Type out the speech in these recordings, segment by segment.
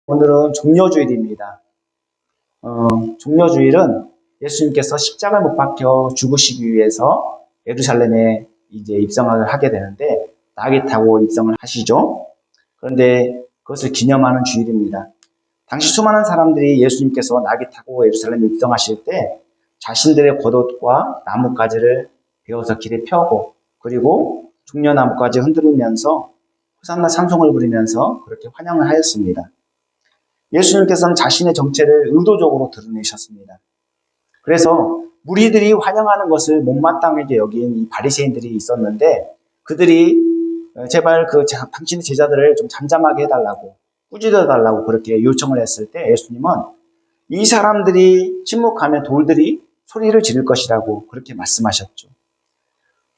오늘은 종려주일입니다. 종려주일은 예수님께서 십자가에 못 박혀 죽으시기 위해서 예루살렘에 이제 입성을 하게 되는데 나귀 타고 입성을 하시죠. 그런데 그것을 기념하는 주일입니다. 당시 수많은 사람들이 예수님께서 나귀 타고 예루살렘에 입성하실 때 자신들의 겉옷과 나뭇가지를 베어서 길에 펴고 그리고 종려나뭇가지 흔들면서 호산나 찬송을 부르면서 그렇게 환영을 하였습니다. 예수님께서는 자신의 정체를 의도적으로 드러내셨습니다. 그래서 무리들이 환영하는 것을 못마땅하게 여긴 이 바리새인들이 있었는데 그들이 제발 당신의 제자들을 좀 잠잠하게 해달라고 꾸짖어 달라고 그렇게 요청을 했을 때 예수님은 이 사람들이 침묵하면 돌들이 소리를 지를 것이라고 그렇게 말씀하셨죠.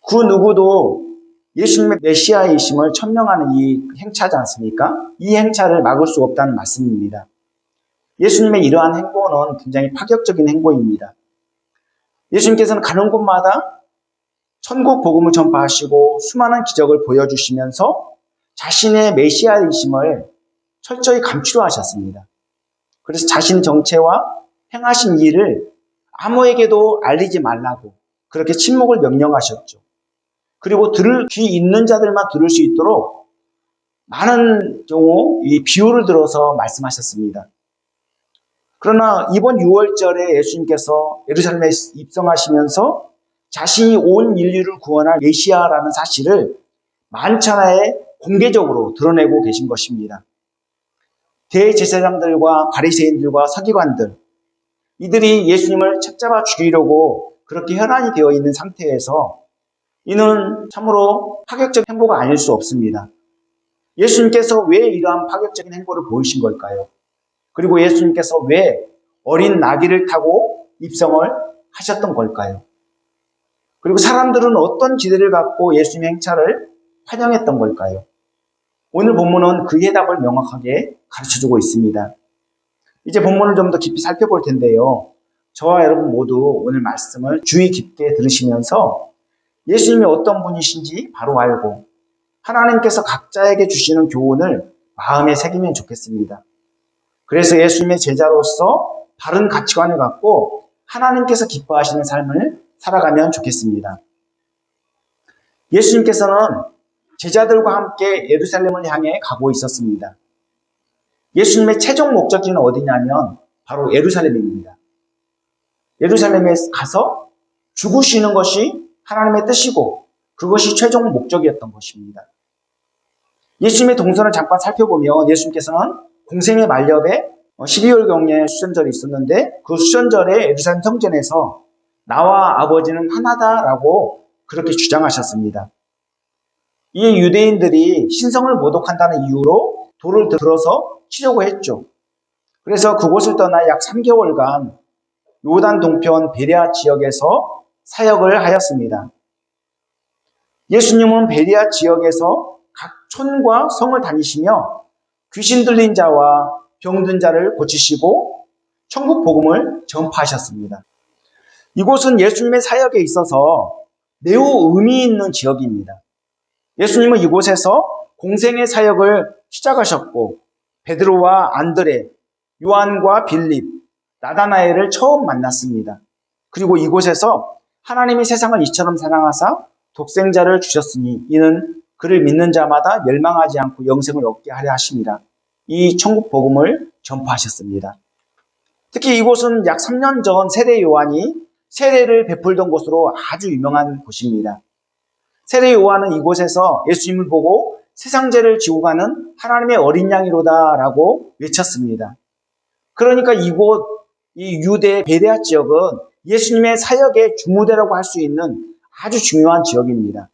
그 누구도 예수님의 메시아이심을 천명하는 이 행차지 않습니까? 이 행차를 막을 수 없다는 말씀입니다. 예수님의 이러한 행보는 굉장히 파격적인 행보입니다. 예수님께서는 가는 곳마다 천국 복음을 전파하시고 수많은 기적을 보여주시면서 자신의 메시아이심을 철저히 감추려 하셨습니다. 그래서 자신 정체와 행하신 일을 아무에게도 알리지 말라고 그렇게 침묵을 명령하셨죠. 그리고 들을 귀 있는 자들만 들을 수 있도록 많은 경우 이 비유를 들어서 말씀하셨습니다. 그러나 이번 6월절에 예수님께서 예루살렘에 입성하시면서 자신이 온 인류를 구원할 메시아라는 사실을 만천하에 공개적으로 드러내고 계신 것입니다. 대제사장들과 바리새인들과 서기관들 이들이 예수님을 책잡아 죽이려고 그렇게 혈안이 되어 있는 상태에서 이는 참으로 파격적인 행보가 아닐 수 없습니다. 예수님께서 왜 이러한 파격적인 행보를 보이신 걸까요? 그리고 예수님께서 왜 어린 나귀를 타고 입성을 하셨던 걸까요? 그리고 사람들은 어떤 기대를 갖고 예수님의 행차를 환영했던 걸까요? 오늘 본문은 그 해답을 명확하게 가르쳐주고 있습니다. 이제 본문을 좀 더 깊이 살펴볼 텐데요. 저와 여러분 모두 오늘 말씀을 주의 깊게 들으시면서 예수님이 어떤 분이신지 바로 알고 하나님께서 각자에게 주시는 교훈을 마음에 새기면 좋겠습니다. 그래서 예수님의 제자로서 바른 가치관을 갖고 하나님께서 기뻐하시는 삶을 살아가면 좋겠습니다. 예수님께서는 제자들과 함께 예루살렘을 향해 가고 있었습니다. 예수님의 최종 목적지는 어디냐면 바로 예루살렘입니다. 예루살렘에 가서 죽으시는 것이 하나님의 뜻이고 그것이 최종 목적이었던 것입니다. 예수님의 동선을 잠깐 살펴보면 예수님께서는 공생의 말년에 12월경에 수전절이 있었는데 그 수전절에 예루살렘 성전에서 나와 아버지는 하나다라고 그렇게 주장하셨습니다. 이 유대인들이 신성을 모독한다는 이유로 돌을 들어서 치려고 했죠. 그래서 그곳을 떠나 약 3개월간 요단 동편 베레아 지역에서 사역을 하였습니다. 예수님은 베레아 지역에서 각 촌과 성을 다니시며 귀신 들린 자와 병든 자를 고치시고 천국 복음을 전파하셨습니다. 이곳은 예수님의 사역에 있어서 매우 의미 있는 지역입니다. 예수님은 이곳에서 공생의 사역을 시작하셨고 베드로와 안드레, 요한과 빌립, 나다나엘을 처음 만났습니다. 그리고 이곳에서 하나님이 세상을 이처럼 사랑하사 독생자를 주셨으니 이는 그를 믿는 자마다 멸망하지 않고 영생을 얻게 하려 하심이라. 이 천국 복음을 전파하셨습니다. 특히 이곳은 약 3년 전 세례 요한이 세례를 베풀던 곳으로 아주 유명한 곳입니다. 세례 요한은 이곳에서 예수님을 보고 세상 죄를 지고 가는 하나님의 어린 양이로다 라고 외쳤습니다. 그러니까 이곳 이 유대 베레아 지역은 예수님의 사역의 주무대라고 할 수 있는 아주 중요한 지역입니다.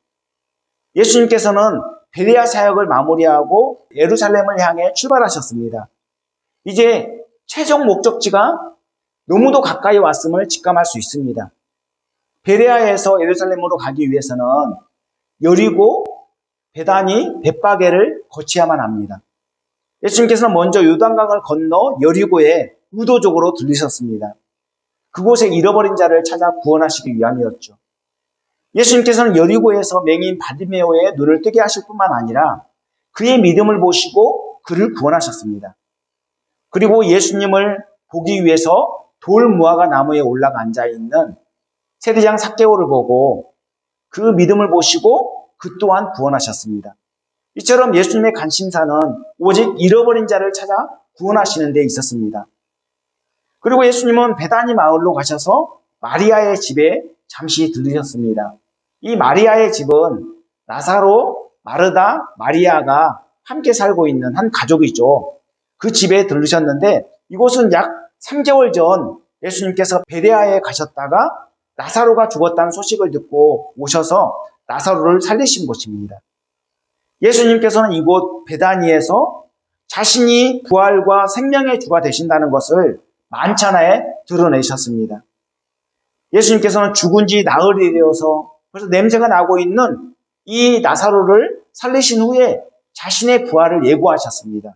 예수님께서는 베레아 사역을 마무리하고 예루살렘을 향해 출발하셨습니다. 이제 최종 목적지가 너무도 가까이 왔음을 직감할 수 있습니다. 베레아에서 예루살렘으로 가기 위해서는 여리고, 베다니, 벳바게를 거쳐야만 합니다. 예수님께서는 먼저 요단강을 건너 여리고에 의도적으로 들리셨습니다. 그곳에 잃어버린 자를 찾아 구원하시기 위함이었죠. 예수님께서는 여리고에서 맹인 바디메오의 눈을 뜨게 하실 뿐만 아니라 그의 믿음을 보시고 그를 구원하셨습니다. 그리고 예수님을 보기 위해서 돌무화과 나무에 올라가 앉아있는 세리장 삭개오를 보고 그 믿음을 보시고 그 또한 구원하셨습니다. 이처럼 예수님의 관심사는 오직 잃어버린 자를 찾아 구원하시는 데 있었습니다. 그리고 예수님은 베다니 마을로 가셔서 마리아의 집에 잠시 들르셨습니다. 이 마리아의 집은 나사로, 마르다, 마리아가 함께 살고 있는 한 가족이죠. 그 집에 들르셨는데 이곳은 약 3개월 전 예수님께서 베레아에 가셨다가 나사로가 죽었다는 소식을 듣고 오셔서 나사로를 살리신 곳입니다. 예수님께서는 이곳 베다니에서 자신이 부활과 생명의 주가 되신다는 것을 만찬하에 드러내셨습니다. 예수님께서는 죽은 지 나흘이 되어서 벌써 냄새가 나고 있는 이 나사로를 살리신 후에 자신의 부활을 예고하셨습니다.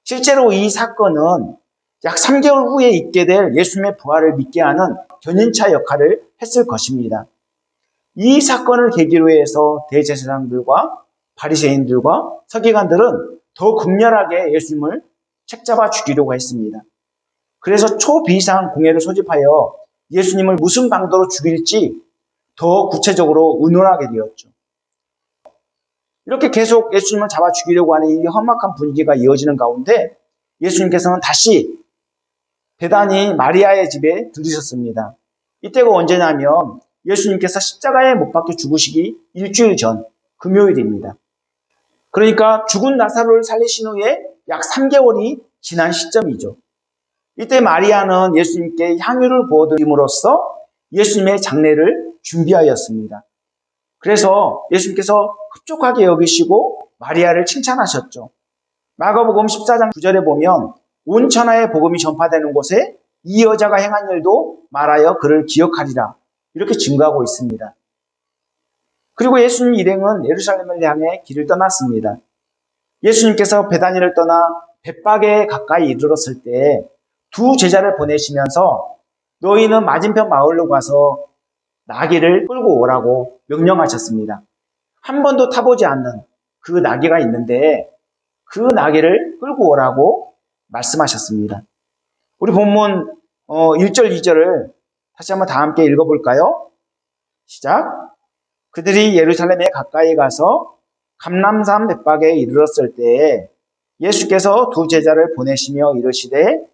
실제로 이 사건은 약 3개월 후에 있게 될 예수님의 부활을 믿게 하는 견인차 역할을 했을 것입니다. 이 사건을 계기로 해서 대제사장들과 바리새인들과 서기관들은 더 극렬하게 예수님을 책잡아 죽이려고 했습니다. 그래서 초비상 공회를 소집하여 예수님을 무슨 방도로 죽일지 더 구체적으로 의논하게 되었죠. 이렇게 계속 예수님을 잡아 죽이려고 하는 이 험악한 분위기가 이어지는 가운데 예수님께서는 다시 베다니 마리아의 집에 들으셨습니다. 이때가 언제냐면 예수님께서 십자가에 못 박혀 죽으시기 일주일 전 금요일입니다. 그러니까 죽은 나사로를 살리신 후에 약 3개월이 지난 시점이죠. 이때 마리아는 예수님께 향유를 부어드림으로써 예수님의 장례를 준비하였습니다. 그래서 예수님께서 흡족하게 여기시고 마리아를 칭찬하셨죠. 마가복음 14장 9절에 보면 온 천하에 복음이 전파되는 곳에 이 여자가 행한 일도 말하여 그를 기억하리라 이렇게 증거하고 있습니다. 그리고 예수님 일행은 예루살렘을 향해 길을 떠났습니다. 예수님께서 베다니를 떠나 벳박에 가까이 이르렀을 때 두 제자를 보내시면서 너희는 맞은편 마을로 가서 나귀를 끌고 오라고 명령하셨습니다. 한 번도 타보지 않는 그 나귀가 있는데 그 나귀를 끌고 오라고 말씀하셨습니다. 우리 본문 1절, 2절을 다시 한번 다 함께 읽어볼까요? 시작. 그들이 예루살렘에 가까이 가서 감람산 벳박에 이르렀을 때에 예수께서 두 제자를 보내시며 이르시되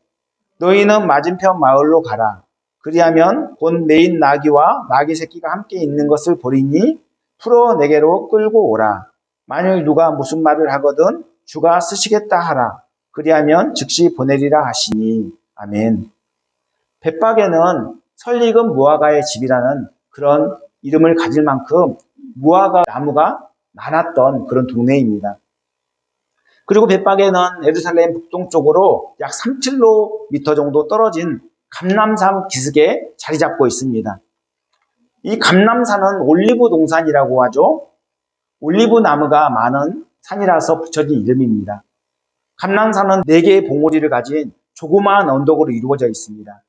너희는 맞은편 마을로 가라. 그리하면 곧 메인 나귀와 나귀 새끼가 함께 있는 것을 보리니 풀어 내게로 끌고 오라. 만일 누가 무슨 말을 하거든 주가 쓰시겠다 하라. 그리하면 즉시 보내리라 하시니. 아멘. 벳박에는 설익은 무화과의 집이라는 그런 이름을 가질 만큼 무화과 나무가 많았던 그런 동네입니다. 그리고 벳박에는 예루살렘 북동쪽으로 약 3km 정도 떨어진 감람산 기슭에 자리 잡고 있습니다. 이 감람산은 올리브 동산이라고 하죠. 올리브 나무가 많은 산이라서 붙여진 이름입니다. 감람산은 4개의 봉우리를 가진 조그마한 언덕으로 이루어져 있습니다.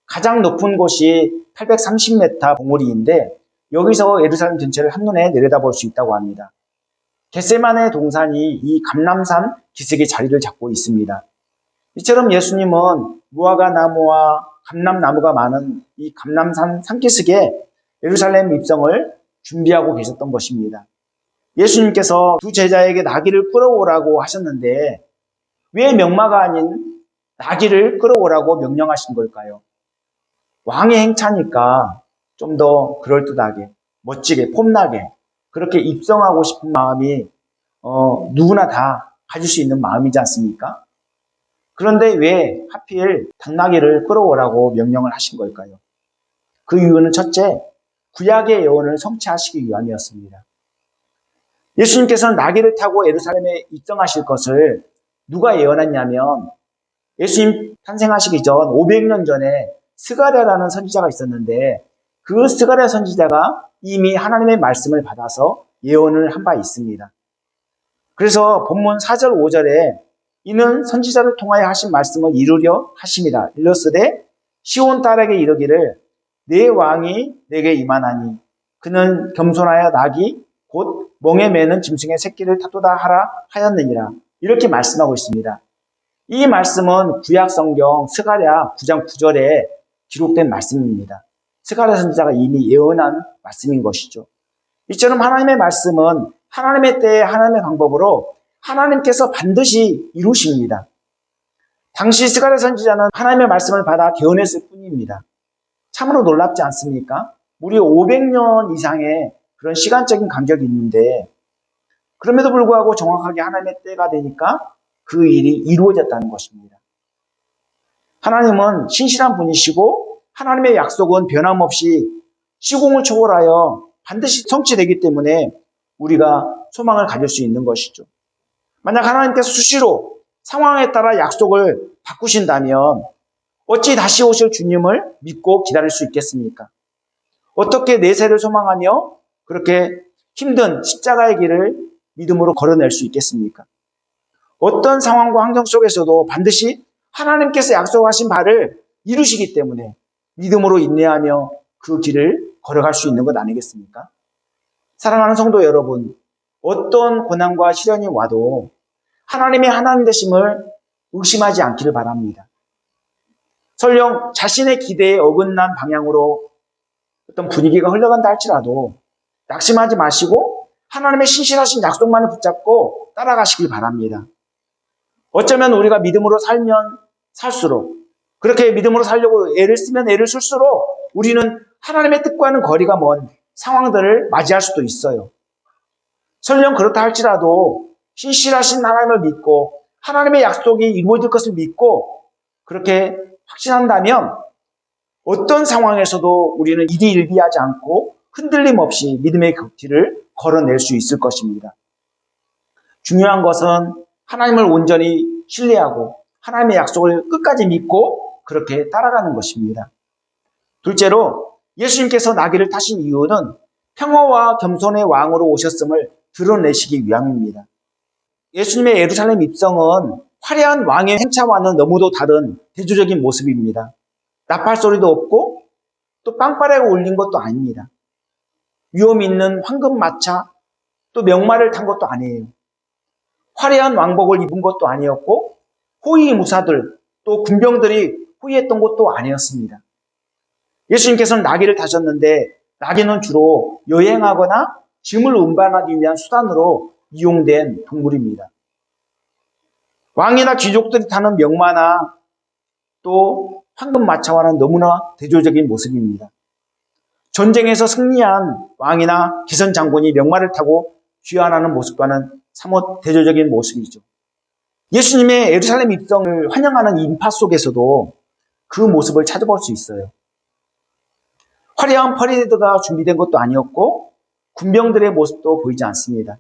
가장 높은 곳이 830m 봉우리인데 여기서 예루살렘 전체를 한눈에 내려다볼 수 있다고 합니다. 겟세마네 동산이 이 감람산 기슭에 자리를 잡고 있습니다. 이처럼 예수님은 무화과 나무와 감람나무가 많은 이 감람산 산기슭에 예루살렘 입성을 준비하고 계셨던 것입니다. 예수님께서 두 제자에게 나귀를 끌어오라고 하셨는데 왜 명마가 아닌 나귀를 끌어오라고 명령하신 걸까요? 왕의 행차니까 좀 더 그럴듯하게, 멋지게, 폼나게 그렇게 입성하고 싶은 마음이 누구나 다 가질 수 있는 마음이지 않습니까? 그런데 왜 하필 당나귀를 끌어오라고 명령을 하신 걸까요? 그 이유는 첫째, 구약의 예언을 성취하시기 위함이었습니다. 예수님께서는 나귀를 타고 예루살렘에 입성하실 것을 누가 예언했냐면 예수님 탄생하시기 전 500년 전에 스가랴라는 선지자가 있었는데 그 스가랴 선지자가 이미 하나님의 말씀을 받아서 예언을 한 바 있습니다. 그래서 본문 4절 5절에 이는 선지자를 통하여 하신 말씀을 이루려 하심이라. 일러스되 시온 딸에게 이르기를 내 왕이 내게 임하나니 그는 겸손하여 나귀 곧 멍에 매는 짐승의 새끼를 타도다 하라 하였느니라. 이렇게 말씀하고 있습니다. 이 말씀은 구약성경 스가랴 9장 9절에 기록된 말씀입니다. 스가랴 선지자가 이미 예언한 말씀인 것이죠. 이처럼 하나님의 말씀은 하나님의 때에 하나님의 방법으로 하나님께서 반드시 이루십니다. 당시 스가랴 선지자는 하나님의 말씀을 받아 개헌했을 뿐입니다. 참으로 놀랍지 않습니까? 무려 500년 이상의 그런 시간적인 간격이 있는데 그럼에도 불구하고 정확하게 하나님의 때가 되니까 그 일이 이루어졌다는 것입니다. 하나님은 신실한 분이시고 하나님의 약속은 변함없이 시공을 초월하여 반드시 성취되기 때문에 우리가 소망을 가질 수 있는 것이죠. 만약 하나님께서 수시로 상황에 따라 약속을 바꾸신다면 어찌 다시 오실 주님을 믿고 기다릴 수 있겠습니까? 어떻게 내세를 소망하며 그렇게 힘든 십자가의 길을 믿음으로 걸어낼 수 있겠습니까? 어떤 상황과 환경 속에서도 반드시 하나님께서 약속하신 바를 이루시기 때문에 믿음으로 인내하며 그 길을 걸어갈 수 있는 것 아니겠습니까? 사랑하는 성도 여러분, 어떤 고난과 시련이 와도 하나님의 하나님 되심을 의심하지 않기를 바랍니다. 설령 자신의 기대에 어긋난 방향으로 어떤 분위기가 흘러간다 할지라도 낙심하지 마시고 하나님의 신실하신 약속만을 붙잡고 따라가시길 바랍니다. 어쩌면 우리가 믿음으로 살면 살수록 그렇게 믿음으로 살려고 애를 쓰면 애를 쓸수록 우리는 하나님의 뜻과는 거리가 먼 상황들을 맞이할 수도 있어요. 설령 그렇다 할지라도 신실하신 하나님을 믿고 하나님의 약속이 이루어질 것을 믿고 그렇게 확신한다면 어떤 상황에서도 우리는 일희일비하지 않고 흔들림 없이 믿음의 길을 걸어낼 수 있을 것입니다. 중요한 것은 하나님을 온전히 신뢰하고 하나님의 약속을 끝까지 믿고 그렇게 따라가는 것입니다. 둘째로 예수님께서 나귀를 타신 이유는 평화와 겸손의 왕으로 오셨음을 드러내시기 위함입니다. 예수님의 예루살렘 입성은 화려한 왕의 행차와는 너무도 다른 대조적인 모습입니다. 나팔 소리도 없고 또 빵빠레가 울린 것도 아닙니다. 위험 있는 황금 마차 또 명마를 탄 것도 아니에요. 화려한 왕복을 입은 것도 아니었고 호위 무사들 또 군병들이 호위했던 것도 아니었습니다. 예수님께서는 나귀를 타셨는데 나귀는 주로 여행하거나 짐을 운반하기 위한 수단으로 이용된 동물입니다. 왕이나 귀족들이 타는 명마나 또 황금마차와는 너무나 대조적인 모습입니다. 전쟁에서 승리한 왕이나 기선 장군이 명마를 타고 귀환하는 모습과는 사뭇 대조적인 모습이죠. 예수님의 예루살렘 입성을 환영하는 인파 속에서도 그 모습을 찾아볼 수 있어요. 화려한 퍼레이드가 준비된 것도 아니었고 군병들의 모습도 보이지 않습니다.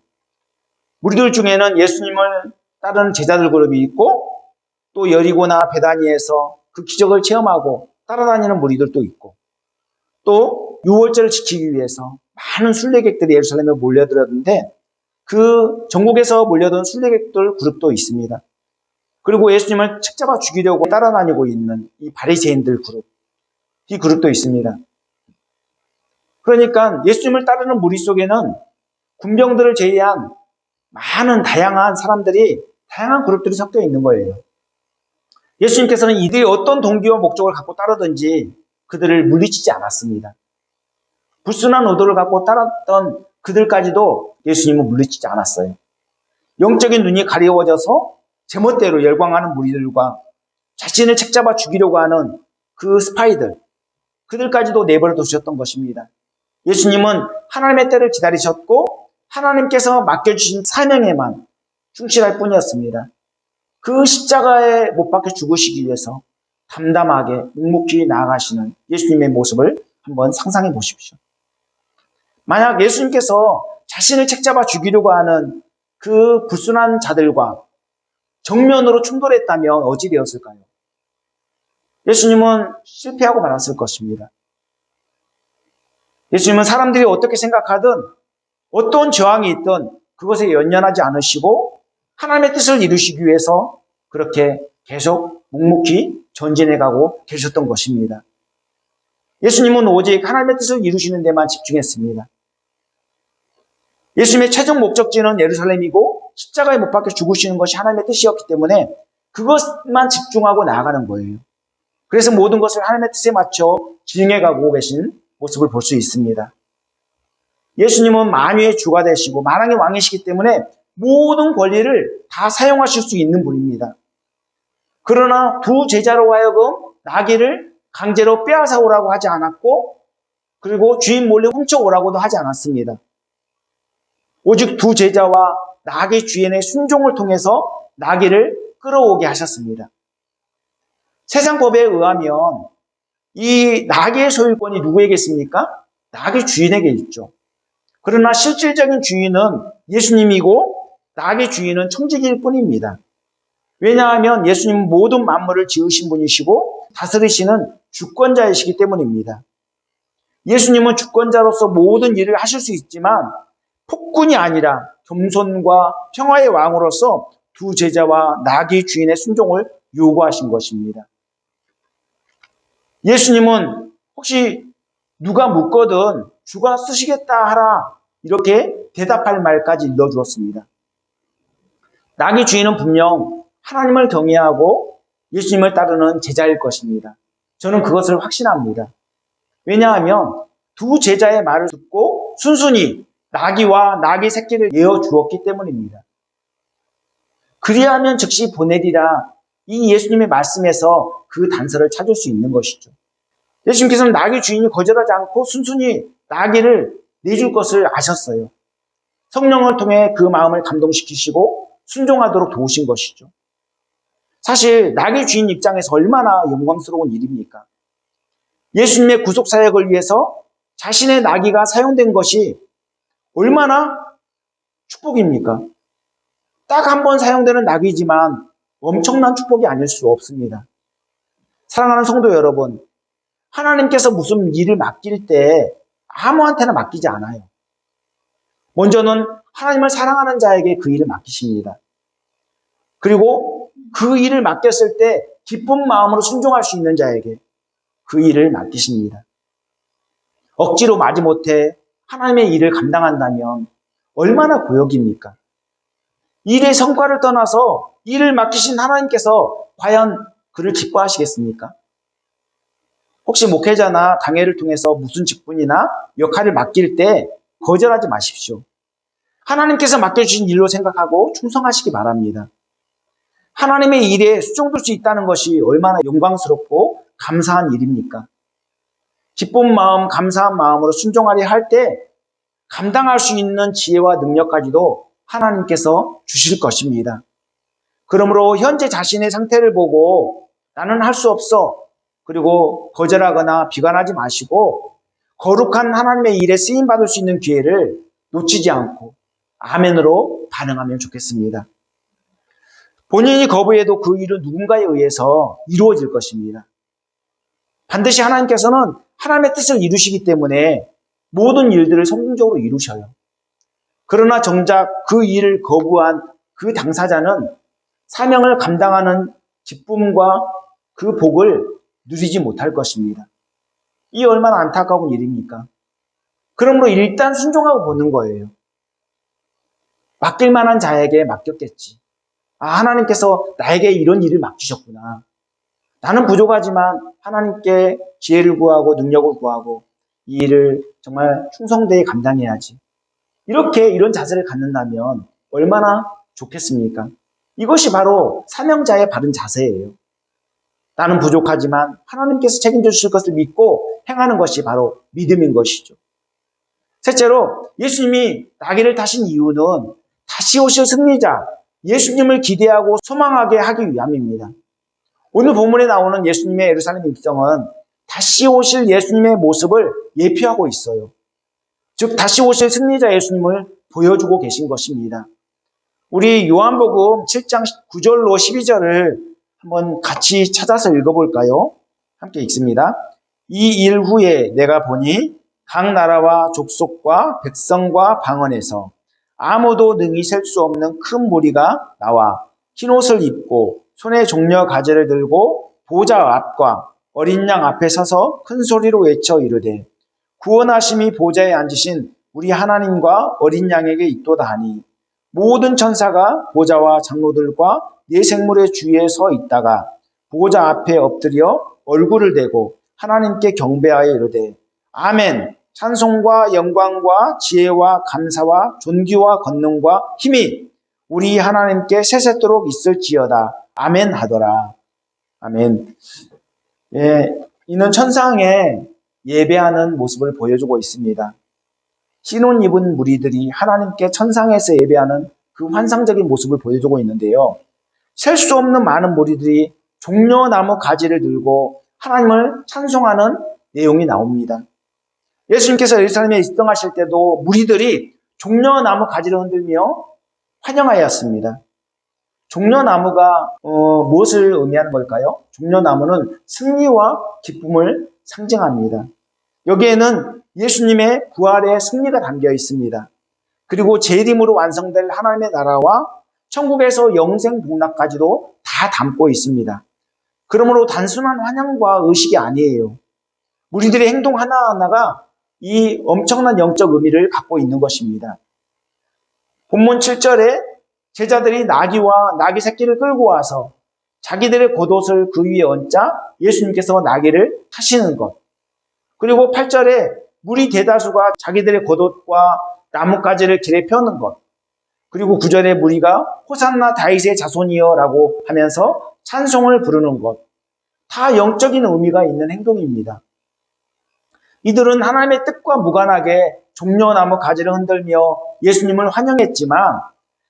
무리들 중에는 예수님을 따르는 제자들 그룹이 있고 또 여리고나 베다니에서 그 기적을 체험하고 따라다니는 무리들도 있고 또 유월절을 지키기 위해서 많은 순례객들이 예루살렘에 몰려들었는데 그 전국에서 몰려든 순례객들 그룹도 있습니다. 그리고 예수님을 책잡아 죽이려고 따라다니고 있는 이 바리새인들 그룹, 이 그룹도 있습니다. 그러니까 예수님을 따르는 무리 속에는 군병들을 제외한 많은 다양한 사람들이 다양한 그룹들이 섞여 있는 거예요. 예수님께서는 이들이 어떤 동기와 목적을 갖고 따르든지 그들을 물리치지 않았습니다. 불순한 의도를 갖고 따랐던 그들까지도 예수님은 물리치지 않았어요. 영적인 눈이 가려워져서 제멋대로 열광하는 무리들과 자신을 책잡아 죽이려고 하는 그 스파이들, 그들까지도 내버려 두셨던 것입니다. 예수님은 하나님의 때를 기다리셨고 하나님께서 맡겨주신 사명에만 충실할 뿐이었습니다. 그 십자가에 못 박혀 죽으시기 위해서 담담하게 묵묵히 나아가시는 예수님의 모습을 한번 상상해 보십시오. 만약 예수님께서 자신을 책잡아 죽이려고 하는 그 불순한 자들과 정면으로 충돌했다면 어찌 되었을까요? 예수님은 실패하고 말았을 것입니다. 예수님은 사람들이 어떻게 생각하든 어떤 저항이 있든 그것에 연연하지 않으시고 하나님의 뜻을 이루시기 위해서 그렇게 계속 묵묵히 전진해가고 계셨던 것입니다. 예수님은 오직 하나님의 뜻을 이루시는 데만 집중했습니다. 예수님의 최종 목적지는 예루살렘이고 십자가에 못 박혀 죽으시는 것이 하나님의 뜻이었기 때문에 그것만 집중하고 나아가는 거예요. 그래서 모든 것을 하나님의 뜻에 맞춰 진행해가고 계신 모습을 볼 수 있습니다. 예수님은 만유의 주가 되시고 만왕의 왕이시기 때문에 모든 권리를 다 사용하실 수 있는 분입니다. 그러나 두 제자로 하여금 나귀를 강제로 빼앗아 오라고 하지 않았고, 그리고 주인 몰래 훔쳐오라고도 하지 않았습니다. 오직 두 제자와 나귀 주인의 순종을 통해서 나귀를 끌어오게 하셨습니다. 세상 법에 의하면 이 나귀의 소유권이 누구에게 있습니까? 나귀 주인에게 있죠. 그러나 실질적인 주인은 예수님이고 나귀 주인은 청지기일 뿐입니다. 왜냐하면 예수님은 모든 만물을 지으신 분이시고 다스리시는 주권자이시기 때문입니다. 예수님은 주권자로서 모든 일을 하실 수 있지만 폭군이 아니라 겸손과 평화의 왕으로서 두 제자와 나귀 주인의 순종을 요구하신 것입니다. 예수님은 혹시 누가 묻거든 주가 쓰시겠다 하라 이렇게 대답할 말까지 일러주었습니다. 나귀 주인은 분명 하나님을 경외하고 예수님을 따르는 제자일 것입니다. 저는 그것을 확신합니다. 왜냐하면 두 제자의 말을 듣고 순순히 나귀와 나귀 새끼를 내어 주었기 때문입니다. 그리하면 즉시 보내리라, 이 예수님의 말씀에서 그 단서를 찾을 수 있는 것이죠. 예수님께서는 나귀 주인이 거절하지 않고 순순히 나귀를 내줄 것을 아셨어요. 성령을 통해 그 마음을 감동시키시고 순종하도록 도우신 것이죠. 사실 나귀 주인 입장에서 얼마나 영광스러운 일입니까? 예수님의 구속 사역을 위해서 자신의 나귀가 사용된 것이 얼마나 축복입니까? 딱 한 번 사용되는 나귀지만 엄청난 축복이 아닐 수 없습니다. 사랑하는 성도 여러분, 하나님께서 무슨 일을 맡길 때 아무한테나 맡기지 않아요. 먼저는 하나님을 사랑하는 자에게 그 일을 맡기십니다. 그리고 그 일을 맡겼을 때 기쁜 마음으로 순종할 수 있는 자에게 그 일을 맡기십니다. 억지로 마지못해 하나님의 일을 감당한다면 얼마나 고역입니까? 일의 성과를 떠나서 일을 맡기신 하나님께서 과연 그를 기뻐하시겠습니까? 혹시 목회자나 당회를 통해서 무슨 직분이나 역할을 맡길 때 거절하지 마십시오. 하나님께서 맡겨주신 일로 생각하고 충성하시기 바랍니다. 하나님의 일에 수종될 수 있다는 것이 얼마나 영광스럽고 감사한 일입니까? 기쁜 마음, 감사한 마음으로 순종하려 할 때 감당할 수 있는 지혜와 능력까지도 하나님께서 주실 것입니다. 그러므로 현재 자신의 상태를 보고 나는 할 수 없어, 그리고 거절하거나 비관하지 마시고 거룩한 하나님의 일에 쓰임받을 수 있는 기회를 놓치지 않고 아멘으로 반응하면 좋겠습니다. 본인이 거부해도 그 일은 누군가에 의해서 이루어질 것입니다. 반드시 하나님께서는 하나님의 뜻을 이루시기 때문에 모든 일들을 성공적으로 이루셔요. 그러나 정작 그 일을 거부한 그 당사자는 사명을 감당하는 기쁨과 그 복을 누리지 못할 것입니다. 이 얼마나 안타까운 일입니까? 그러므로 일단 순종하고 보는 거예요. 맡길 만한 자에게 맡겼겠지. 하나님께서 나에게 이런 일을 맡기셨구나. 나는 부족하지만 하나님께 지혜를 구하고 능력을 구하고 이 일을 정말 충성되게 감당해야지. 이런 자세를 갖는다면 얼마나 좋겠습니까? 이것이 바로 사명자의 바른 자세예요. 나는 부족하지만 하나님께서 책임져 주실 것을 믿고 행하는 것이 바로 믿음인 것이죠. 셋째로 예수님이 나귀를 타신 이유는 다시 오실 승리자, 예수님을 기대하고 소망하게 하기 위함입니다. 오늘 본문에 나오는 예수님의 예루살렘 입성은 다시 오실 예수님의 모습을 예표하고 있어요. 즉 다시 오실 승리자 예수님을 보여주고 계신 것입니다. 우리 요한복음 7장 9절로 12절을 한번 같이 찾아서 읽어볼까요? 함께 읽습니다. 이 일 후에 내가 보니 각 나라와 족속과 백성과 방언에서 아무도 능히 셀 수 없는 큰 무리가 나와 흰옷을 입고 손에 종려 가지를 들고 보좌 앞과 어린 양 앞에 서서 큰 소리로 외쳐 이르되 구원하심이 보좌에 앉으신 우리 하나님과 어린 양에게 있도다 하니 모든 천사가 보좌와 장로들과 네 생물의 주위에 서 있다가 보좌 앞에 엎드려 얼굴을 대고 하나님께 경배하여 이르되 아멘. 찬송과 영광과 지혜와 감사와 존귀와 권능과 힘이 우리 하나님께 세세토록 있을지어다. 아멘 하더라. 아멘. 예, 이는 천상에 예배하는 모습을 보여주고 있습니다. 신혼 입은 무리들이 하나님께 천상에서 예배하는 그 환상적인 모습을 보여주고 있는데요. 셀 수 없는 많은 무리들이 종려나무 가지를 들고 하나님을 찬송하는 내용이 나옵니다. 예수님께서 예루살렘에 입성하실 때도 무리들이 종려나무 가지를 흔들며 환영하였습니다. 종려나무가 무엇을 의미하는 걸까요? 종려나무는 승리와 기쁨을 상징합니다. 여기에는 예수님의 부활의 승리가 담겨 있습니다. 그리고 재림으로 완성될 하나님의 나라와 천국에서 영생 복락까지도 다 담고 있습니다. 그러므로 단순한 환영과 의식이 아니에요. 우리들의 행동 하나하나가 이 엄청난 영적 의미를 갖고 있는 것입니다. 본문 7절에 제자들이 나귀와 나귀 새끼를 끌고 와서 자기들의 겉옷을 그 위에 얹자 예수님께서 나귀를 타시는 것. 그리고 8절에 무리 대다수가 자기들의 겉옷과 나뭇가지를 길에 펴는 것. 그리고 9절에 무리가 호산나 다윗의 자손이여 라고 하면서 찬송을 부르는 것. 다 영적인 의미가 있는 행동입니다. 이들은 하나님의 뜻과 무관하게 종려나무 가지를 흔들며 예수님을 환영했지만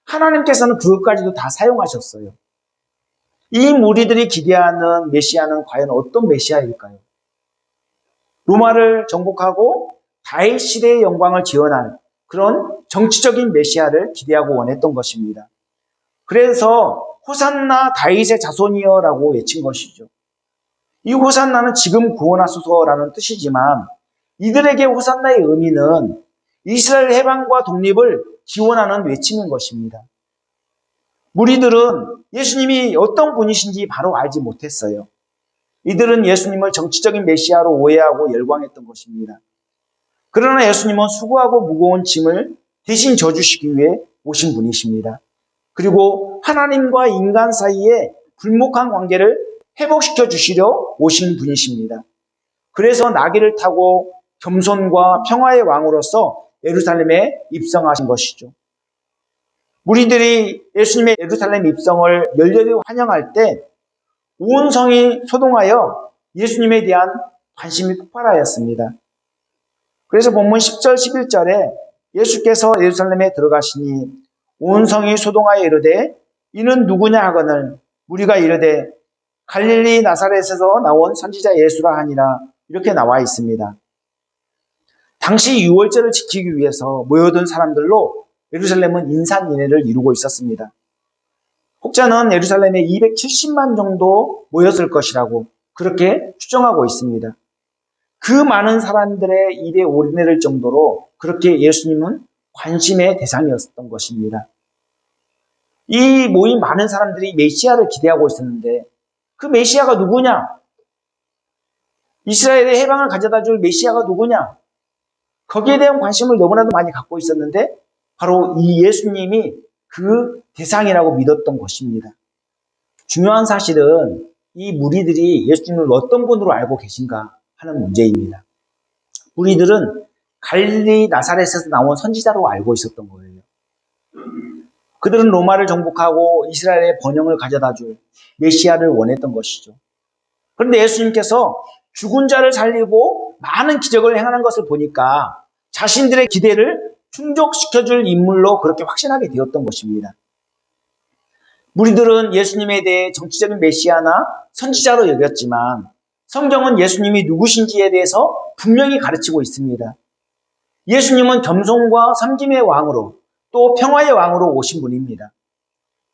하나님께서는 그것까지도 다 사용하셨어요. 이 무리들이 기대하는 메시아는 과연 어떤 메시아일까요? 로마를 정복하고 다윗 시대의 영광을 지원할 그런 정치적인 메시아를 기대하고 원했던 것입니다. 그래서 호산나 다윗의 자손이여 라고 외친 것이죠. 이 호산나는 지금 구원하소서라는 뜻이지만 이들에게 호산나의 의미는 이스라엘 해방과 독립을 기원하는 외침인 것입니다. 무리들은 예수님이 어떤 분이신지 바로 알지 못했어요. 이들은 예수님을 정치적인 메시아로 오해하고 열광했던 것입니다. 그러나 예수님은 수고하고 무거운 짐을 대신 져주시기 위해 오신 분이십니다. 그리고 하나님과 인간 사이에 불목한 관계를 회복시켜 주시려 오신 분이십니다. 그래서 나귀를 타고 겸손과 평화의 왕으로서 예루살렘에 입성하신 것이죠. 무리들이 예수님의 예루살렘 입성을 열렬히 환영할 때 온 성이 소동하여 예수님에 대한 관심이 폭발하였습니다. 그래서 본문 10절 11절에 예수께서 예루살렘에 들어가시니 온 성이 소동하여 이르되 이는 누구냐 하거늘 무리가 이르되 갈릴리 나사렛에서 나온 선지자 예수라 하니라 이렇게 나와 있습니다. 당시 유월절을 지키기 위해서 모여든 사람들로 예루살렘은 인산인해를 이루고 있었습니다. 혹자는 예루살렘에 270만 정도 모였을 것이라고 그렇게 추정하고 있습니다. 그 많은 사람들의 입에 오르내릴 정도로 그렇게 예수님은 관심의 대상이었던 것입니다. 이 모인 많은 사람들이 메시아를 기대하고 있었는데 그 메시아가 누구냐? 이스라엘의 해방을 가져다 줄 메시아가 누구냐? 거기에 대한 관심을 너무나도 많이 갖고 있었는데 바로 이 예수님이 그 대상이라고 믿었던 것입니다. 중요한 사실은 이 무리들이 예수님을 어떤 분으로 알고 계신가 하는 문제입니다. 무리들은 갈릴리 나사렛에서 나온 선지자로 알고 있었던 거예요. 그들은 로마를 정복하고 이스라엘의 번영을 가져다 줄 메시아를 원했던 것이죠. 그런데 예수님께서 죽은 자를 살리고 많은 기적을 행하는 것을 보니까 자신들의 기대를 충족시켜줄 인물로 그렇게 확신하게 되었던 것입니다. 무리들은 예수님에 대해 정치적인 메시아나 선지자로 여겼지만 성경은 예수님이 누구신지에 대해서 분명히 가르치고 있습니다. 예수님은 겸손과 섬김의 왕으로 또 평화의 왕으로 오신 분입니다.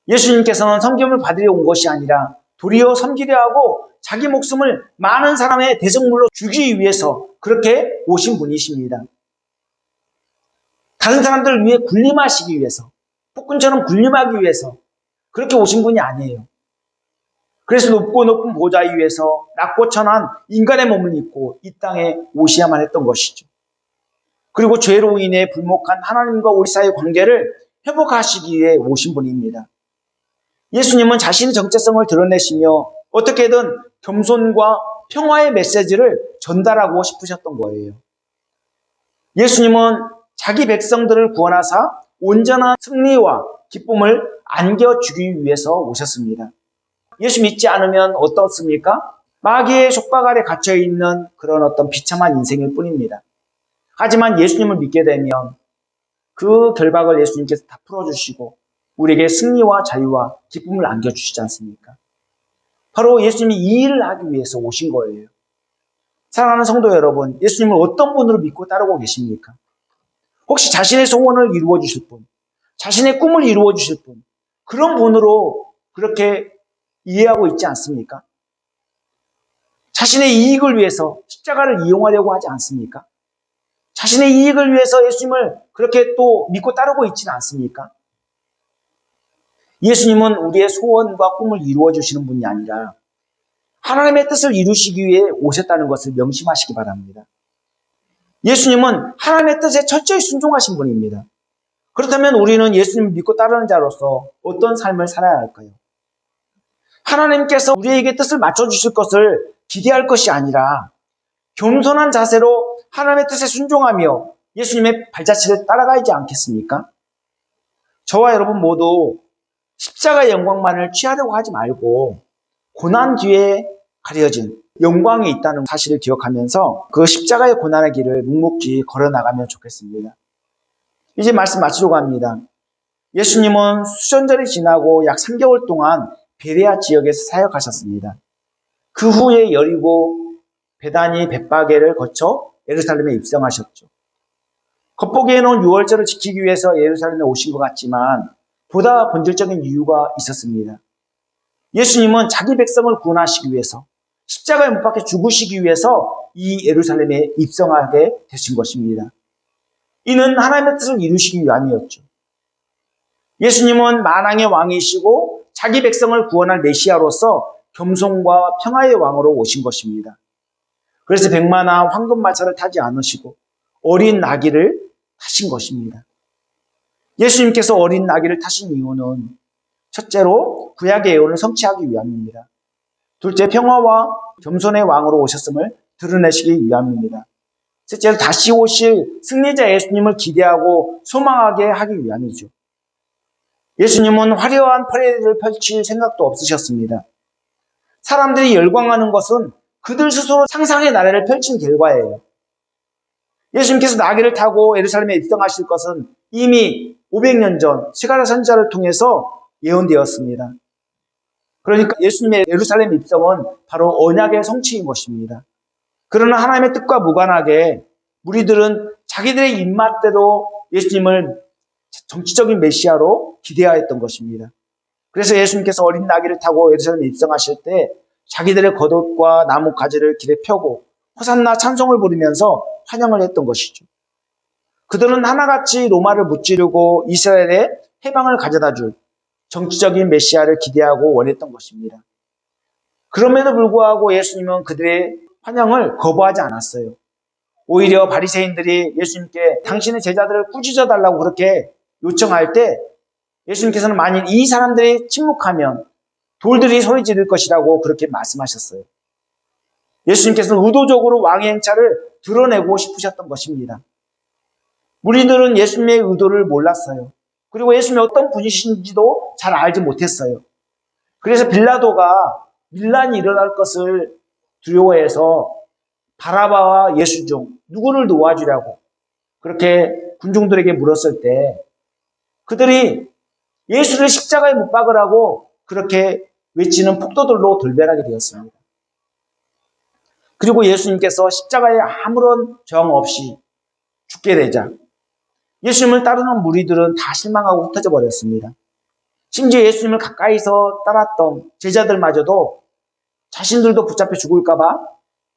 예수님께서는 섬김을 받으려 온 것이 아니라 도리어 섬기려 하고 자기 목숨을 많은 사람의 대성물로 주기 위해서 그렇게 오신 분이십니다. 다른 사람들을 위해 군림하시기 위해서, 폭군처럼 군림하기 위해서 그렇게 오신 분이 아니에요. 그래서 높고 높은 보좌 위에서 낮고 천한 인간의 몸을 입고 이 땅에 오셔야만 했던 것이죠. 그리고 죄로 인해 불목한 하나님과 우리 사이의 관계를 회복하시기 위해 오신 분입니다. 예수님은 자신의 정체성을 드러내시며 어떻게든 겸손과 평화의 메시지를 전달하고 싶으셨던 거예요. 예수님은 자기 백성들을 구원하사 온전한 승리와 기쁨을 안겨주기 위해서 오셨습니다. 예수 믿지 않으면 어떻습니까? 마귀의 속박 아래 갇혀있는 그런 어떤 비참한 인생일 뿐입니다. 하지만 예수님을 믿게 되면 그 결박을 예수님께서 다 풀어주시고 우리에게 승리와 자유와 기쁨을 안겨주시지 않습니까? 바로 예수님이 이 일을 하기 위해서 오신 거예요. 사랑하는 성도 여러분, 예수님을 어떤 분으로 믿고 따르고 계십니까? 혹시 자신의 소원을 이루어 주실 분, 자신의 꿈을 이루어 주실 분, 그런 분으로 그렇게 이해하고 있지 않습니까? 자신의 이익을 위해서 십자가를 이용하려고 하지 않습니까? 자신의 이익을 위해서 예수님을 그렇게 또 믿고 따르고 있지는 않습니까? 예수님은 우리의 소원과 꿈을 이루어 주시는 분이 아니라 하나님의 뜻을 이루시기 위해 오셨다는 것을 명심하시기 바랍니다. 예수님은 하나님의 뜻에 철저히 순종하신 분입니다. 그렇다면 우리는 예수님을 믿고 따르는 자로서 어떤 삶을 살아야 할까요? 하나님께서 우리에게 뜻을 맞춰주실 것을 기대할 것이 아니라 겸손한 자세로 하나님의 뜻에 순종하며 예수님의 발자취를 따라가야지 않겠습니까? 저와 여러분 모두 십자가의 영광만을 취하려고 하지 말고 고난 뒤에 가려진 영광이 있다는 사실을 기억하면서 그 십자가의 고난의 길을 묵묵히 걸어나가면 좋겠습니다. 이제 말씀 마치려고 합니다. 예수님은 수전절이 지나고 약 3개월 동안 베레아 지역에서 사역하셨습니다. 그 후에 여리고 베다니 벳바게를 거쳐 예루살렘에 입성하셨죠. 겉보기에는 유월절을 지키기 위해서 예루살렘에 오신 것 같지만 보다 본질적인 이유가 있었습니다. 예수님은 자기 백성을 구원하시기 위해서 십자가에 못 박혀 죽으시기 위해서 이 예루살렘에 입성하게 되신 것입니다. 이는 하나님의 뜻을 이루시기 위함이었죠. 예수님은 만왕의 왕이시고 자기 백성을 구원할 메시아로서 겸손과 평화의 왕으로 오신 것입니다. 그래서 백마나 황금마차를 타지 않으시고 어린 나귀를 타신 것입니다. 예수님께서 어린 나귀를 타신 이유는 첫째로 구약의 예언을 성취하기 위함입니다. 둘째, 평화와 겸손의 왕으로 오셨음을 드러내시기 위함입니다. 셋째로 다시 오실 승리자 예수님을 기대하고 소망하게 하기 위함이죠. 예수님은 화려한 퍼레이드를 펼칠 생각도 없으셨습니다. 사람들이 열광하는 것은 그들 스스로 상상의 나라를 펼친 결과예요. 예수님께서 나귀를 타고 예루살렘에 입성하실 것은 이미 500년 전 스가랴 선지자를 통해서 예언되었습니다. 그러니까 예수님의 예루살렘 입성은 바로 언약의 성취인 것입니다. 그러나 하나님의 뜻과 무관하게 무리들은 자기들의 입맛대로 예수님을 정치적인 메시아로 기대하였던 것입니다. 그래서 예수님께서 어린 나귀를 타고 예루살렘에 입성하실 때 자기들의 겉옷과 나무 가지를 길에 펴고 호산나 찬송을 부르면서 환영을 했던 것이죠. 그들은 하나같이 로마를 무찌르고 이스라엘에 해방을 가져다 줄 정치적인 메시아를 기대하고 원했던 것입니다. 그럼에도 불구하고 예수님은 그들의 환영을 거부하지 않았어요. 오히려 바리새인들이 예수님께 당신의 제자들을 꾸짖어 달라고 그렇게 요청할 때 예수님께서는 만일 이 사람들이 침묵하면 돌들이 소리 지를 것이라고 그렇게 말씀하셨어요. 예수님께서는 의도적으로 왕의 행차를 드러내고 싶으셨던 것입니다. 무리들은 예수님의 의도를 몰랐어요. 그리고 예수님이 어떤 분이신지도 잘 알지 못했어요. 그래서 빌라도가 밀란이 일어날 것을 두려워해서 바라바와 예수 중 누구를 놓아주려고 그렇게 군중들에게 물었을 때 그들이 예수를 십자가에 못 박으라고 그렇게 외치는 폭도들로 돌변하게 되었습니다. 그리고 예수님께서 십자가에 아무런 정 없이 죽게 되자 예수님을 따르는 무리들은 다 실망하고 흩어져 버렸습니다. 심지어 예수님을 가까이서 따랐던 제자들마저도 자신들도 붙잡혀 죽을까봐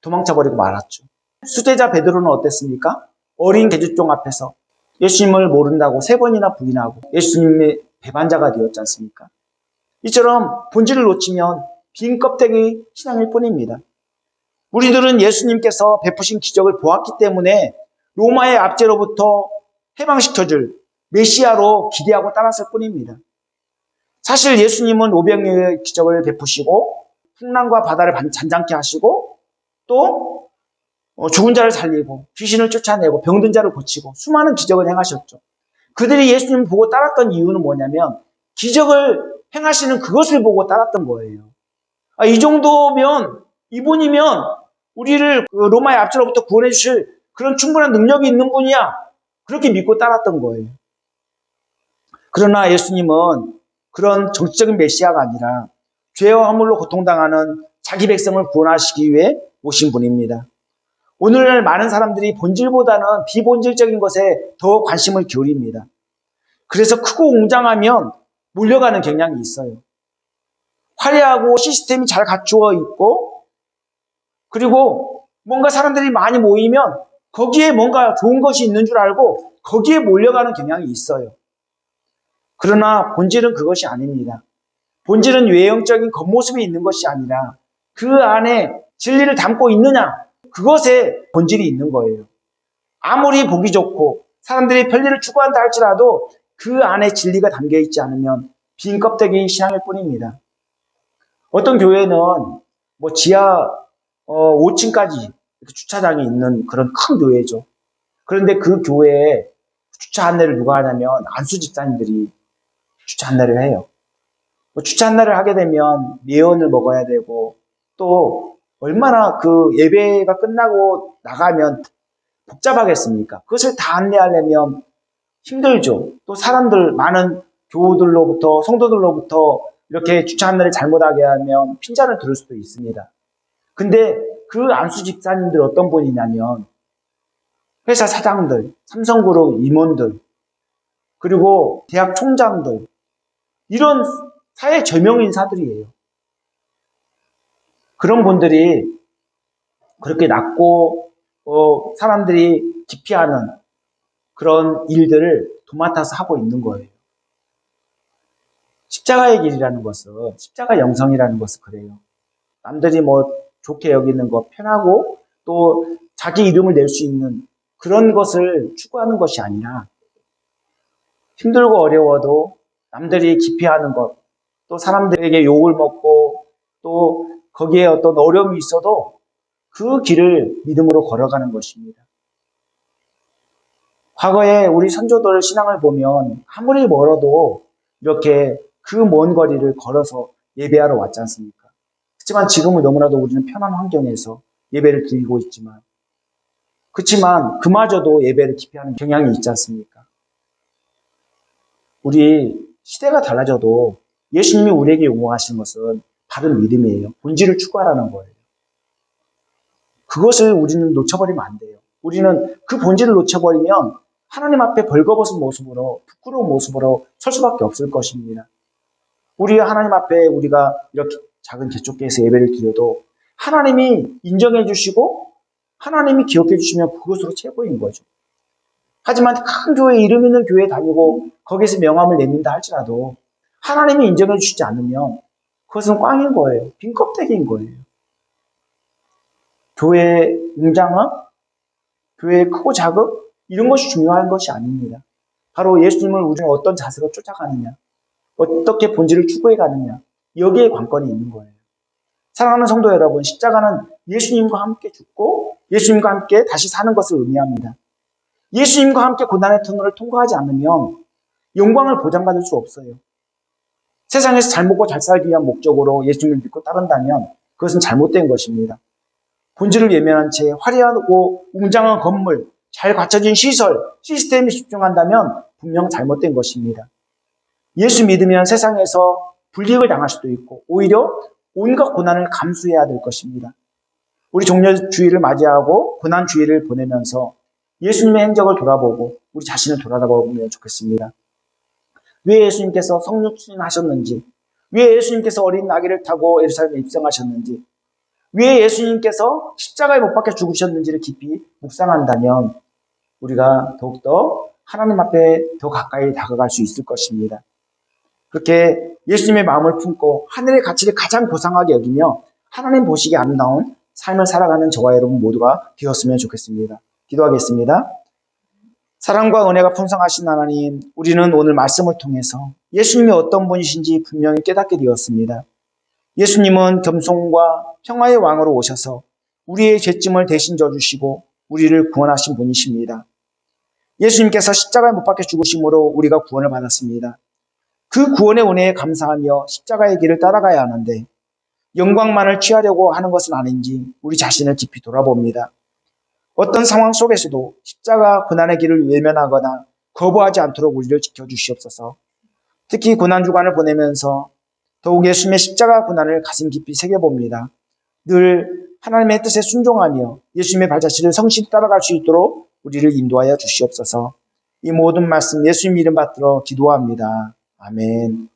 도망쳐버리고 말았죠. 수제자 베드로는 어땠습니까? 어린 계집종 앞에서 예수님을 모른다고 3번이나 부인하고 예수님의 배반자가 되었지 않습니까? 이처럼 본질을 놓치면 빈 껍데기 신앙일 뿐입니다. 우리들은 예수님께서 베푸신 기적을 보았기 때문에 로마의 압제로부터 해방시켜줄 메시아로 기대하고 따랐을 뿐입니다. 사실 예수님은 오병이어의 기적을 베푸시고 풍랑과 바다를 잔잔케 하시고 또 죽은 자를 살리고 귀신을 쫓아내고 병든 자를 고치고 수많은 기적을 행하셨죠. 그들이 예수님을 보고 따랐던 이유는 뭐냐면 기적을 행하시는 그것을 보고 따랐던 거예요. 이 정도면 이분이면 우리를 로마의 압제로부터 구원해 주실 그런 충분한 능력이 있는 분이야. 그렇게 믿고 따랐던 거예요. 그러나 예수님은 그런 정치적인 메시아가 아니라 죄와 허물로 고통당하는 자기 백성을 구원하시기 위해 오신 분입니다. 오늘날 많은 사람들이 본질보다는 비본질적인 것에 더 관심을 기울입니다. 그래서 크고 웅장하면 몰려가는 경향이 있어요. 화려하고 시스템이 잘 갖추어 있고 그리고 뭔가 사람들이 많이 모이면 거기에 뭔가 좋은 것이 있는 줄 알고 거기에 몰려가는 경향이 있어요. 그러나 본질은 그것이 아닙니다. 본질은 외형적인 겉모습이 있는 것이 아니라 그 안에 진리를 담고 있느냐, 그것에 본질이 있는 거예요. 아무리 보기 좋고 사람들이 편리를 추구한다 할지라도 그 안에 진리가 담겨 있지 않으면 빈 껍데기 신앙일 뿐입니다. 어떤 교회는 지하 5층까지 주차장이 있는 그런 큰 교회죠. 그런데 그 교회에 주차 안내를 누가 하냐면 안수 집사님들이 주차 안내를 해요. 주차 안내를 하게 되면 예언을 먹어야 되고 또 얼마나 그 예배가 끝나고 나가면 복잡하겠습니까? 그것을 다 안내하려면 힘들죠. 또 사람들, 많은 교우들로부터, 성도들로부터 이렇게 주차 안내를 잘못하게 하면 핀잔을 들을 수도 있습니다. 근데 그 안수 집사님들 어떤 분이냐면 회사 사장들, 삼성그룹 임원들, 그리고 대학 총장들, 이런 사회 저명 인사들이에요. 그런 분들이 그렇게 낮고 사람들이 기피하는 그런 일들을 도맡아서 하고 있는 거예요. 십자가의 길이라는 것은, 십자가 영성이라는 것은 그래요. 남들이 좋게 여기는 것, 편하고 또 자기 이름을 낼 수 있는 그런 것을 추구하는 것이 아니라 힘들고 어려워도 남들이 기피하는 것, 또 사람들에게 욕을 먹고 또 거기에 어떤 어려움이 있어도 그 길을 믿음으로 걸어가는 것입니다. 과거에 우리 선조들 신앙을 보면 아무리 멀어도 이렇게 그 먼 거리를 걸어서 예배하러 왔지 않습니까? 하지만 지금은 너무나도 우리는 편한 환경에서 예배를 드리고 있지만 그렇지만 그마저도 예배를 기피하는 경향이 있지 않습니까? 우리 시대가 달라져도 예수님이 우리에게 요구하시는 것은 바른 믿음이에요. 본질을 추구하라는 거예요. 그것을 우리는 놓쳐버리면 안 돼요. 우리는 그 본질을 놓쳐버리면 하나님 앞에 벌거벗은 모습으로, 부끄러운 모습으로 설 수밖에 없을 것입니다. 우리 하나님 앞에 우리가 이렇게 작은 개척교회에서 예배를 드려도 하나님이 인정해 주시고 하나님이 기억해 주시면 그것으로 최고인 거죠. 하지만 큰 교회, 이름 있는 교회에 다니고 거기서 명함을 내민다 할지라도 하나님이 인정해 주시지 않으면 그것은 꽝인 거예요. 빈 껍데기인 거예요. 교회의 웅장함, 교회의 크고 작음, 이런 것이 중요한 것이 아닙니다. 바로 예수님을 우리는 어떤 자세로 쫓아가느냐, 어떻게 본질을 추구해 가느냐, 여기에 관건이 있는 거예요. 사랑하는 성도 여러분, 십자가는 예수님과 함께 죽고 예수님과 함께 다시 사는 것을 의미합니다. 예수님과 함께 고난의 터널을 통과하지 않으면 영광을 보장받을 수 없어요. 세상에서 잘 먹고 잘 살기 위한 목적으로 예수님을 믿고 따른다면 그것은 잘못된 것입니다. 본질을 외면한 채 화려하고 웅장한 건물, 잘 갖춰진 시설, 시스템에 집중한다면 분명 잘못된 것입니다. 예수 믿으면 세상에서 불이익을 당할 수도 있고 오히려 온갖 고난을 감수해야 될 것입니다. 우리 종려주의를 맞이하고 고난주의를 보내면서 예수님의 행적을 돌아보고 우리 자신을 돌아보면 좋겠습니다. 왜 예수님께서 성육신하셨는지, 왜 예수님께서 어린 나귀를 타고 예루살렘에 입성하셨는지, 왜 예수님께서 십자가에 못 박혀 죽으셨는지를 깊이 묵상한다면 우리가 더욱더 하나님 앞에 더 가까이 다가갈 수 있을 것입니다. 그렇게 예수님의 마음을 품고 하늘의 가치를 가장 고상하게 여기며 하나님 보시기에 아름다운 삶을 살아가는 저와 여러분 모두가 되었으면 좋겠습니다. 기도하겠습니다. 사랑과 은혜가 풍성하신 하나님, 우리는 오늘 말씀을 통해서 예수님이 어떤 분이신지 분명히 깨닫게 되었습니다. 예수님은 겸손과 평화의 왕으로 오셔서 우리의 죄짐을 대신 져주시고 우리를 구원하신 분이십니다. 예수님께서 십자가에 못 박혀 죽으심으로 우리가 구원을 받았습니다. 그 구원의 은혜에 감사하며 십자가의 길을 따라가야 하는데 영광만을 취하려고 하는 것은 아닌지 우리 자신을 깊이 돌아봅니다. 어떤 상황 속에서도 십자가 고난의 길을 외면하거나 거부하지 않도록 우리를 지켜주시옵소서. 특히 고난주간을 보내면서 더욱 예수님의 십자가 고난을 가슴 깊이 새겨봅니다. 늘 하나님의 뜻에 순종하며 예수님의 발자취를 성실히 따라갈 수 있도록 우리를 인도하여 주시옵소서. 이 모든 말씀 예수님 이름 받들어 기도합니다. 아멘.